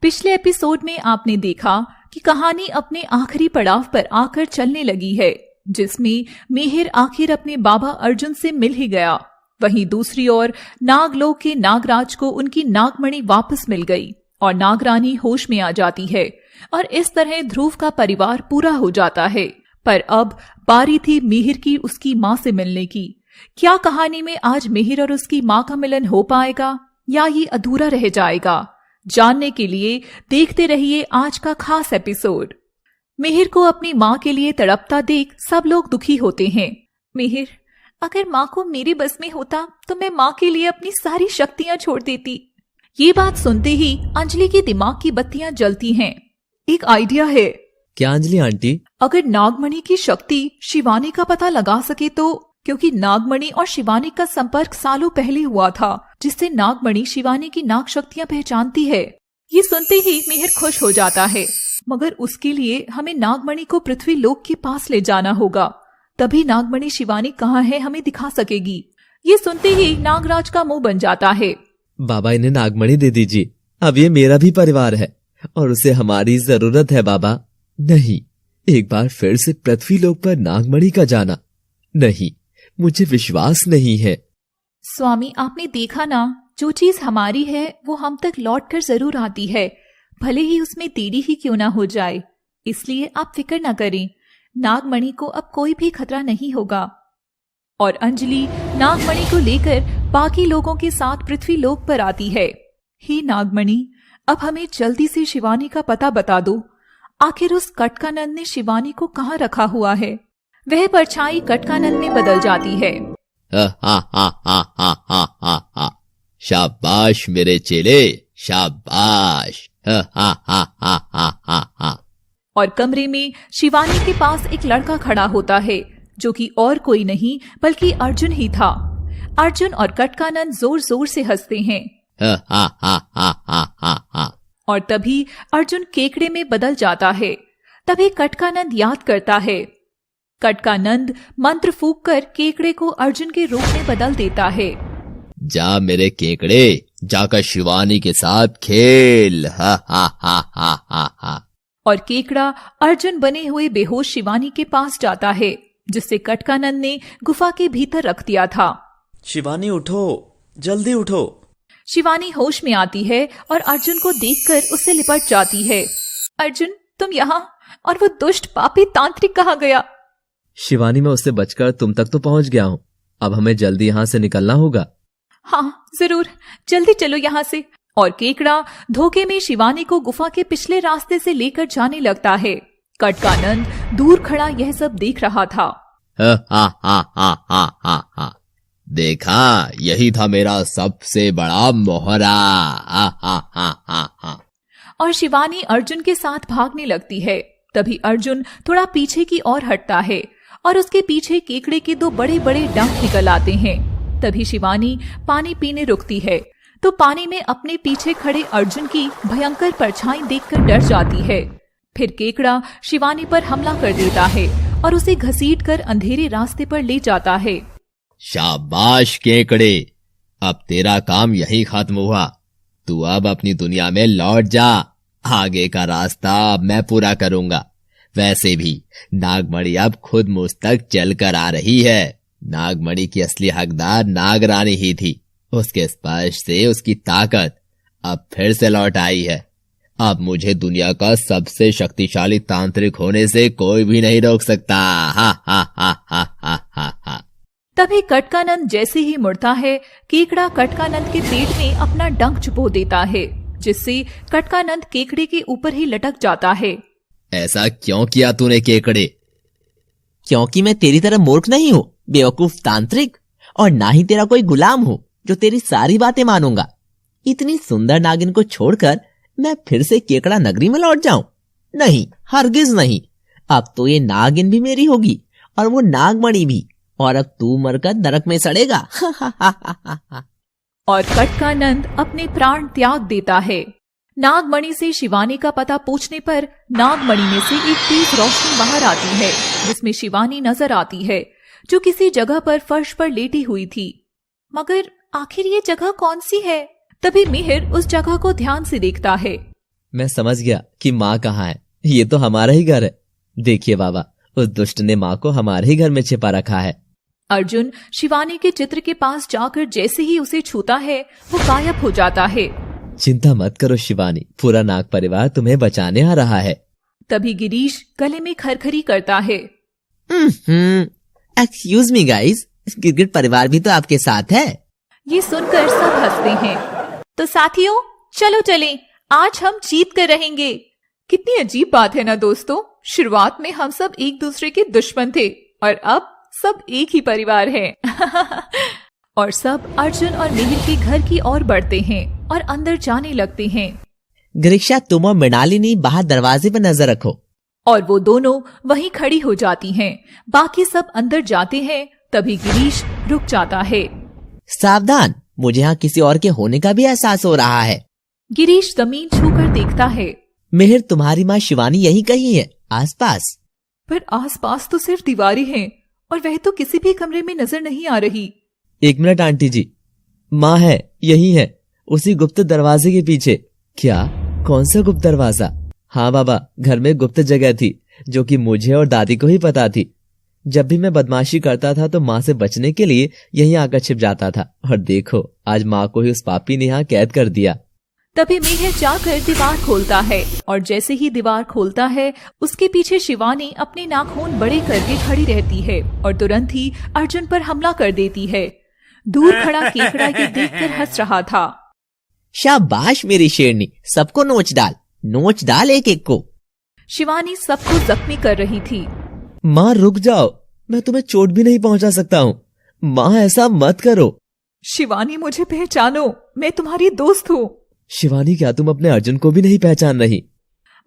पिछले एपिसोड में आपने देखा कि कहानी अपने आखिरी पड़ाव पर आकर चलने लगी है, जिसमें मिहिर आखिर अपने बाबा अर्जुन से मिल ही गया। वहीं दूसरी ओर नागलोक के नागराज को उनकी नागमणि वापस मिल गई और नागरानी होश में आ जाती है और इस तरह ध्रुव का परिवार पूरा हो जाता है। पर अब बारी थी मिहिर की उसकी माँ से मिलने की। क्या कहानी में आज मिहिर और उसकी माँ का मिलन हो पाएगा या ये अधूरा रह जाएगा? जानने के लिए देखते रहिए आज का खास एपिसोड। मिहिर को अपनी माँ के लिए तड़पता देख सब लोग दुखी होते हैं। मिहिर, अगर माँ को मेरे बस में होता तो मैं माँ के लिए अपनी सारी शक्तियां छोड़ देती। ये बात सुनते ही अंजलि के दिमाग की बत्तियां जलती हैं। एक आइडिया है। क्या अंजलि आंटी? अगर नागमणि की शक्ति शिवानी का पता लगा सके तो, क्योंकि नागमणि और शिवानी का संपर्क सालों पहले हुआ था, जिससे नागमणि शिवानी की नाग शक्तियां पहचानती है। ये सुनते ही मिहिर खुश हो जाता है, मगर उसके लिए हमें नागमणि को पृथ्वी लोक के पास ले जाना होगा, तभी नागमणि शिवानी कहाँ है हमें दिखा सकेगी। ये सुनते ही नागराज का मुंह बन जाता है। बाबा, इन्हें नागमणि दे दीजिए, अब ये मेरा भी परिवार है और उसे हमारी जरूरत है। बाबा नहीं, एक बार फिर से पृथ्वी लोक पर नागमणि का जाना नहीं, मुझे विश्वास नहीं है। स्वामी, आपने देखा ना, जो चीज हमारी है वो हम तक लौट कर जरूर आती है, भले ही उसमें देरी ही क्यों ना हो जाए। इसलिए आप फिक्र ना करें, नागमणि को अब कोई भी खतरा नहीं होगा। और अंजलि नागमणि को लेकर बाकी लोगों के साथ पृथ्वी लोक पर आती है। हे नागमणि, अब हमें जल्दी से शिवानी का पता बता दो। आखिर उस कटकानंद ने शिवानी को कहाँ रखा हुआ है? वह परछाई कटकानंद में बदल जाती है। शाबाश मेरे चेले, शाबाश। और कमरे में शिवानी के पास एक लड़का खड़ा होता है, जो कि और कोई नहीं बल्कि अर्जुन ही था। अर्जुन और कटकानंद जोर जोर से हंसते हैं। और तभी अर्जुन केकड़े में बदल जाता है। तभी कटकानंद याद करता है। कटकानंद मंत्र फूंक कर केकड़े को अर्जुन के रूप में बदल देता है। जा मेरे केकड़े, जाकर शिवानी के साथ खेल। और केकड़ा अर्जुन बने हुए बेहोश शिवानी के पास जाता है, जिससे कटकानंद ने गुफा के भीतर रख दिया था। शिवानी उठो, जल्दी उठो। शिवानी होश में आती है और अर्जुन को देखकर उससे लिपट जाती है। अर्जुन, तुम यहाँ? और वो दुष्ट पापी तांत्रिक कहाँ गया? शिवानी, मैं उससे बचकर तुम तक तो पहुंच गया हूँ, अब हमें जल्दी यहाँ से निकलना होगा। हाँ जरूर, जल्दी चलो यहाँ से। और केकड़ा धोखे में शिवानी को गुफा के पिछले रास्ते से लेकर जाने लगता है। कटकानंद दूर खड़ा यह सब देख रहा था। देखा, यही था मेरा सबसे बड़ा मोहरा। और शिवानी अर्जुन के साथ भागने लगती है। तभी अर्जुन थोड़ा पीछे की ओर हटता है और उसके पीछे केकड़े के दो बड़े बड़े डंक निकल आते हैं। तभी शिवानी पानी पीने रुकती है तो पानी में अपने पीछे खड़े अर्जुन की भयंकर परछाई देखकर डर जाती है। फिर केकड़ा शिवानी पर हमला कर देता है और उसे घसीटकर अंधेरे रास्ते पर ले जाता है। शाबाश केकड़े, अब तेरा काम यही खत्म हुआ। तू अब अपनी दुनिया में लौट जा, आगे का रास्ता अब मैं पूरा करूंगा। वैसे भी नागमणि अब खुद मुझ तक चल कर आ रही है। नागमणि की असली हकदार नागरानी ही थी। उसके स्पर्श से उसकी ताकत अब फिर से लौट आई है। अब मुझे दुनिया का सबसे शक्तिशाली तांत्रिक होने से कोई भी नहीं रोक सकता। तभी कटकानंद जैसे ही मुड़ता है, केकड़ा कटकानंद के पेट में अपना डंक छुपो देता है, जिससे कटकानंद केकड़े के ऊपर ही लटक जाता है। ऐसा क्यों किया तूने केकड़े? क्योंकि मैं तेरी तरह मूर्ख नहीं हूँ, बेवकूफ तांत्रिक, और ना ही तेरा कोई गुलाम हूँ जो तेरी सारी बातें मानूंगा। इतनी सुंदर नागिन को छोड़कर मैं फिर से केकड़ा नगरी में लौट जाऊं? नहीं, हरगिज नहीं। अब तो ये नागिन भी मेरी होगी और वो नागमणि भी, और अब तू मरकर नरक में सड़ेगा। और कटकानंद अपने प्राण त्याग देता है। नागमणि से शिवानी का पता पूछने पर नागमणि में से एक तेज रोशनी बाहर आती है, जिसमें शिवानी नजर आती है, जो किसी जगह पर फर्श पर लेटी हुई थी। मगर आखिर ये जगह कौन सी है? तभी मिहिर उस जगह को ध्यान से देखता है। मैं समझ गया कि माँ कहाँ है। ये तो हमारा ही घर है। देखिए बाबा, उस दुष्ट ने माँ को हमारे ही घर में छिपा रखा है। अर्जुन शिवानी के चित्र के पास जाकर जैसे ही उसे छूता है वो गायब हो जाता है। चिंता मत करो शिवानी, पूरा नाग परिवार तुम्हें बचाने आ रहा है। तभी गिरीश गले में खरखरी करता है। एक्सक्यूज मी गाइस, गिरगिट परिवार भी तो आपके साथ है। ये सुनकर सब हंसते हैं। तो साथियों, चलो चलें, आज हम जीत कर रहेंगे। कितनी अजीब बात है ना दोस्तों, शुरुआत में हम सब एक दूसरे के दुश्मन थे और अब सब एक ही परिवार है। और सब अर्जुन और मिहिर के घर की ओर बढ़ते हैं और अंदर जाने लगते हैं। गिरिक्षा, तुम और मृणालिनी बाहर दरवाजे पर नजर रखो। और वो दोनों वहीं खड़ी हो जाती हैं। बाकी सब अंदर जाते हैं। तभी गिरीश रुक जाता है। सावधान, मुझे यहाँ किसी और के होने का भी एहसास हो रहा है। गिरीश जमीन छूकर देखता है। मिहिर, तुम्हारी माँ शिवानी यहीं कहीं है, आसपास। पर आसपास तो सिर्फ दीवारें हैं और वह तो किसी भी कमरे में नजर नहीं आ रही। 1 मिनट आंटी जी, माँ है, यही है, उसी गुप्त दरवाजे के पीछे। क्या? कौन सा गुप्त दरवाजा? हाँ बाबा, घर में गुप्त जगह थी जो कि मुझे और दादी को ही पता थी। जब भी मैं बदमाशी करता था तो माँ से बचने के लिए यहीं आकर छिप जाता था, और देखो आज माँ को ही उस पापी ने यहाँ कैद कर दिया। तभी मिहिर जाकर दीवार खोलता है और जैसे ही दीवार खोलता है उसके पीछे शिवानी अपने नाखून बड़े करके खड़ी रहती है और तुरंत ही अर्जुन पर हमला कर देती है। दूर खड़ा केकड़ा ये देखकर हंस रहा था। शाबाश मेरी शेरनी, सबको नोच डाल एक एक को। शिवानी सबको जख्मी कर रही थी। माँ रुक जाओ, मैं तुम्हें चोट भी नहीं पहुंचा सकता हूँ। माँ ऐसा मत करो। शिवानी, मुझे पहचानो, मैं तुम्हारी दोस्त हूँ। शिवानी, क्या तुम अपने अर्जुन को भी नहीं पहचान रही?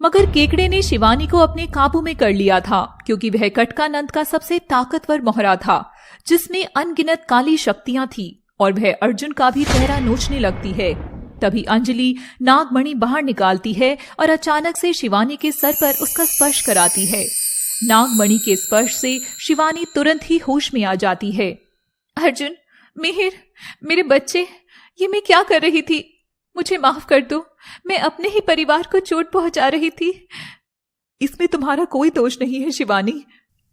मगर केकड़े ने शिवानी को अपने काबू में कर लिया था, क्योंकि वह कटकानंद का सबसे ताकतवर मोहरा था जिसमें अनगिनत काली शक्तियां थी और वह अर्जुन का भी चेहरा नोचने लगती है। तभी अंजलि नागमणि बाहर निकालती है और अचानक से शिवानी के सर पर उसका स्पर्श कराती है। नागमणि के स्पर्श से शिवानी तुरंत ही होश में आ जाती है। अर्जुन, मिहिर, मेरे बच्चे, ये मैं क्या कर रही थी? मुझे माफ कर दो, मैं अपने ही परिवार को चोट पहुंचा रही थी। इसमें तुम्हारा कोई दोष नहीं है शिवानी।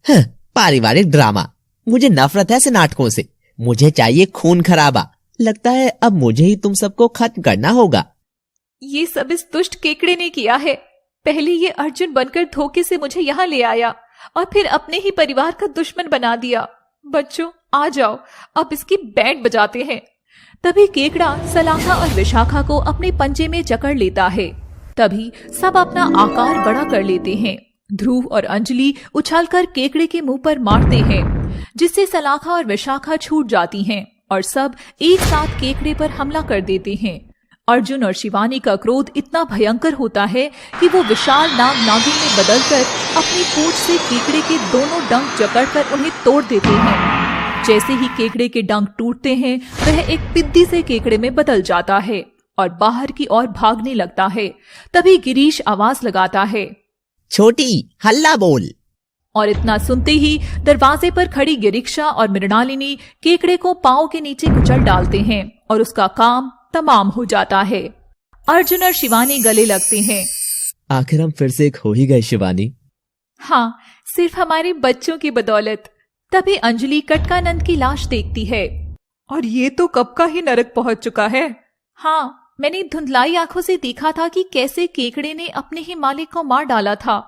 पारिवारिक ड्रामा, मुझे नफरत है ऐसे नाटकों से। मुझे चाहिए खून खराबा। लगता है अब मुझे ही तुम सबको खत्म करना होगा। ये सब इस दुष्ट केकड़े ने किया है। पहले ये अर्जुन बनकर धोखे से मुझे यहाँ ले आया और फिर अपने ही परिवार का दुश्मन बना दिया। बच्चों, आ जाओ, अब इसकी बैंड बजाते हैं। तभी केकड़ा सलाखा और विशाखा को अपने पंजे में जकड़ लेता है। तभी सब अपना आकार बड़ा कर लेते हैं। ध्रुव और अंजलि उछलकर केकड़े के मुंह पर मारते हैं, जिससे सलाखा और विशाखा छूट जाती हैं और सब एक साथ केकड़े पर हमला कर देते हैं। अर्जुन और शिवानी का क्रोध इतना भयंकर होता है कि वो विशाल नाग नागिन में बदलकर अपनी पूंछ से केकड़े के दोनों डंक जकड़कर उन्हें तोड़ देते हैं। जैसे ही केकड़े के डंक टूटते हैं वह एक पिद्दी से केकड़े में बदल जाता है और बाहर की ओर भागने लगता है। तभी गिरीश आवाज लगाता है, छोटी, हल्ला बोल। और इतना सुनते ही दरवाजे पर खड़ी गिरिक्षा और मृणालिनी केकड़े को पांव के नीचे कुचल डालते हैं और उसका काम तमाम हो जाता है। अर्जुन और शिवानी गले लगते हैं। आखिर हम फिर से एक हो ही गए शिवानी। हाँ, सिर्फ हमारे बच्चों की बदौलत। तभी अंजलि कटकानंद की लाश देखती है। और ये तो कब का ही नरक पहुंच चुका है। हाँ, मैंने धुंधलाई आंखों से देखा था कि कैसे केकड़े ने अपने ही मालिक को मार डाला था।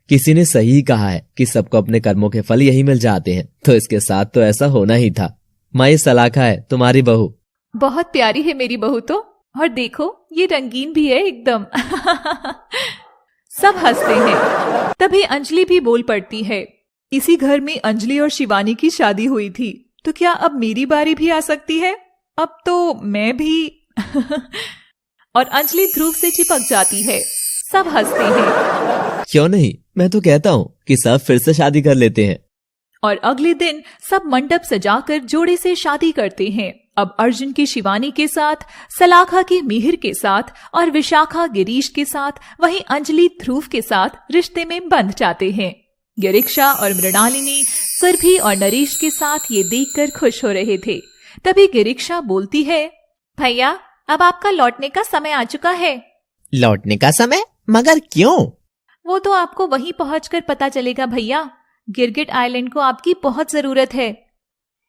किसी ने सही कहा है कि सबको अपने कर्मों के फल यही मिल जाते हैं, तो इसके साथ तो ऐसा होना ही था। माँ, ये सलाखा है, तुम्हारी बहू। बहुत प्यारी है मेरी बहू तो, और देखो ये रंगीन भी है एकदम। सब हंसते हैं। तभी अंजलि भी बोल पड़ती है, इसी घर में अंजलि और शिवानी की शादी हुई थी, तो क्या अब मेरी बारी भी आ सकती है? अब तो मैं भी। और अंजलि ध्रुव से चिपक जाती है। सब हंसते हैं। क्यों नहीं, मैं तो कहता हूँ कि सब फिर से शादी कर लेते हैं। और अगले दिन सब मंडप सजाकर जोड़े से शादी करते हैं। अब अर्जुन की शिवानी के साथ, सलाखा की मिहिर के साथ और विशाखा गिरीश के साथ, वहीं अंजलि ध्रुव के साथ रिश्ते में बंध जाते हैं। गिरिक्षा और मृणालिनी सुरभि और नरेश के साथ ये देखकर खुश हो रहे थे। तभी गिरिक्षा बोलती है, भैया अब आपका लौटने का समय आ चुका है। लौटने का समय? मगर क्यों? वो तो आपको वहीं पहुंचकर पता चलेगा भैया। गिरगिट आइलैंड को आपकी बहुत जरूरत है।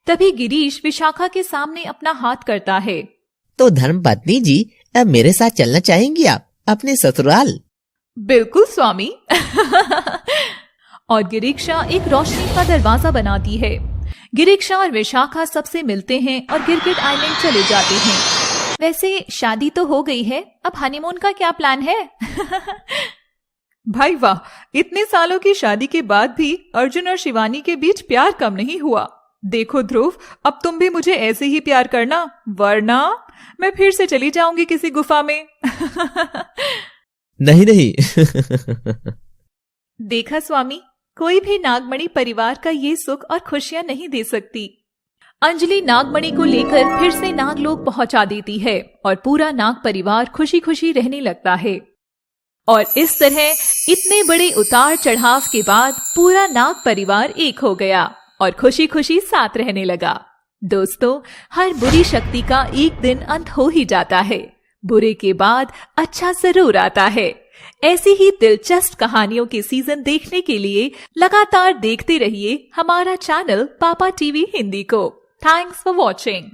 तभी गिरीश विशाखा के सामने अपना हाथ करता है। तो धर्मपत्नी जी, अब मेरे साथ चलना चाहेंगी आप अपने ससुराल? बिल्कुल स्वामी। और गिरिक्षा एक रोशनी का दरवाजा बनाती है। गिरिक्षा और विशाखा सबसे मिलते हैं और गिरगिट आइलैंड चले जाते हैं। वैसे शादी तो हो गई है, अब हनीमून का क्या प्लान है? भाई वाह, इतने सालों की शादी के बाद भी अर्जुन और शिवानी के बीच प्यार कम नहीं हुआ। देखो ध्रुव, अब तुम भी मुझे ऐसे ही प्यार करना, वरना मैं फिर से चली जाऊंगी किसी गुफा में। नहीं नहीं। देखा स्वामी, कोई भी नागमणि परिवार का ये सुख और खुशियां नहीं दे सकती। अंजलि नागमणि को लेकर फिर से नागलोक पहुंचा देती है और पूरा नाग परिवार खुशी खुशी रहने लगता है। और इस तरह इतने बड़े उतार चढ़ाव के बाद पूरा नाग परिवार एक हो गया और खुशी खुशी साथ रहने लगा। दोस्तों, हर बुरी शक्ति का एक दिन अंत हो ही जाता है। बुरे के बाद अच्छा जरूर आता है। ऐसी ही दिलचस्प कहानियों के सीजन देखने के लिए लगातार देखते रहिए हमारा चैनल पापा टीवी हिंदी को। Thanks for watching.